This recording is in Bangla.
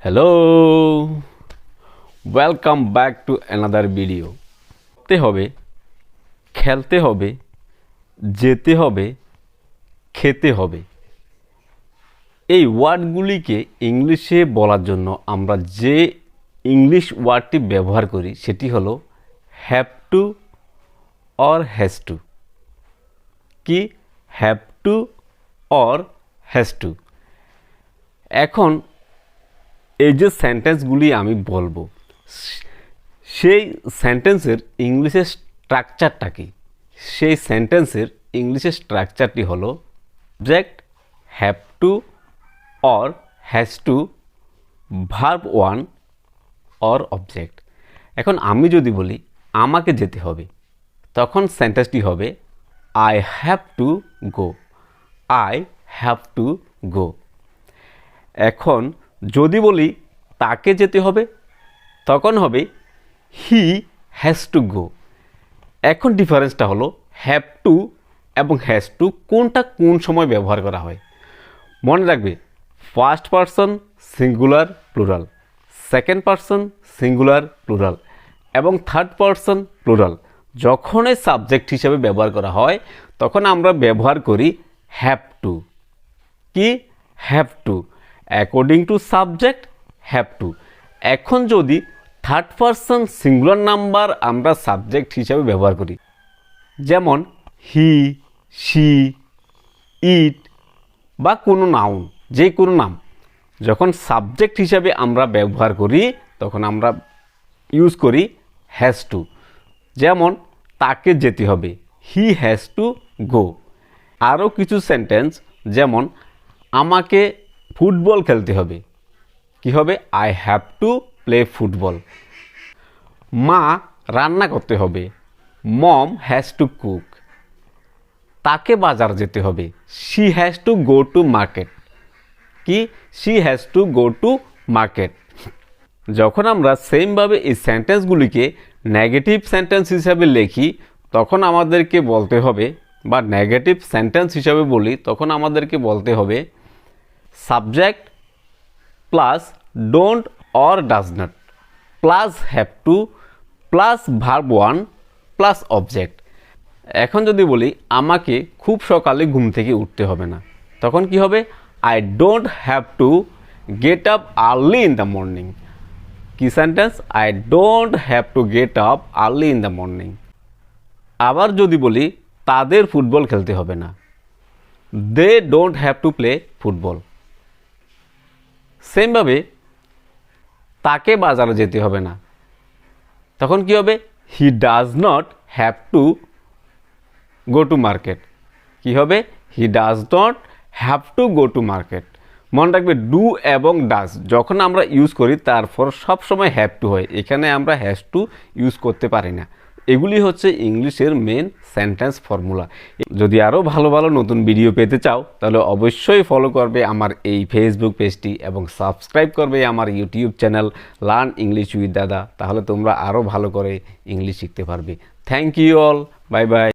Hello, welcome back to another video. পড়তে হবে, খেলতে হবে, যেতে হবে, খেতে হবে, এই ওয়ার্ডগুলিকে ইংলিশে বলার জন্য আমরা যে ইংলিশ ওয়ার্ডটি ব্যবহার করি সেটি হলো have to or has to. কি? Have to or has to. এখন এই যে সেন্টেন্সগুলি আমি বলবো সেই সেন্টেন্সের ইংলিশের স্ট্রাকচারটা কি? সেই সেন্টেন্সের ইংলিশের স্ট্রাকচারটি হলো subject have to or has two, verb one or object. এখন আমি যদি বলি আমাকে যেতে হবে, তখন সেন্টেন্সটি হবে I have to go. I have to গো। এখন যদি বলি তাকে যেতে হবে, তখন হবে হি হ্যাজ টু গো। এখন ডিফারেন্সটা হলো হ্যাভ টু এবং হ্যাজ টু কোনটা কোন সময় ব্যবহার করা হয়। মনে রাখবে, first person singular plural, second person singular plural এবং থার্ড পারসন প্লুরাল যখনই সাবজেক্ট হিসেবে ব্যবহার করা হয় তখন আমরা ব্যবহার করি হ্যাভ টু। কি? Have two. According to subject have to. এখন যদি থার্ড পারসন সিঙ্গুলার নাম্বার আমরা সাবজেক্ট হিসাবে ব্যবহার করি, যেমন হি, শি, ইট বা কোনো নাউন, যে কোনো নাম যখন সাবজেক্ট হিসাবে আমরা ব্যবহার করি তখন আমরা ইউজ করি হ্যাজ টু। যেমন তাকে যেতে হবে, হি হ্যাজ টু গো। আরও কিছু সেন্টেন্স, যেমন আমাকে ফুটবল খেলতে হবে, কি হবে? I have to play football. মা রান্না করতে হবে, মম হ্যাজ টু কুক। তাকে বাজার যেতে হবে, she has to go to market. কি? She has to go to market. যখন আমরা সেমভাবে এই সেন্টেন্সগুলিকে নেগেটিভ সেন্টেন্স হিসাবে লিখি তখন আমাদেরকে বলতে হবে, বা নেগেটিভ সেন্টেন্স হিসাবে বলি তখন আমাদেরকে বলতে হবে subject plus don't or does not plus have to plus verb one plus object. এখন যদি বলি আমাকে খুব সকালে ঘুম থেকে উঠতে হবে না, তখন কি হবে? I don't have to get up early in the morning. কি sentence? I don't have to get up early in the morning. আবার যদি বলি তাদের ফুটবল খেলতে হবে না, they don't have to play football. সেমভাবে তাকে বাজারে যেতে হবে না, তখন কি হবে? He does not have to go to market. কি হবে? He does not have to go to market. মনে রাখবে, ডু এবং ডাজ যখন আমরা ইউজ করি তারপর সবসময় হ্যাভ টু হয়, এখানে আমরা হ্যাজ টু ইউজ করতে পারি না। এগুলি হচ্ছে ইংলিশের মেন সেন্টেন্স ফর্মুলা। যদি আরও ভালো ভালো নতুন ভিডিও পেতে চাও তাহলে অবশ্যই ফলো করবে আমার এই ফেসবুক পেজটি এবং সাবস্ক্রাইব করবে আমার YouTube channel learn English with Dada. তাহলে তোমরা আরও ভালো করে ইংলিশ শিখতে পারবে। Thank you all, bye by.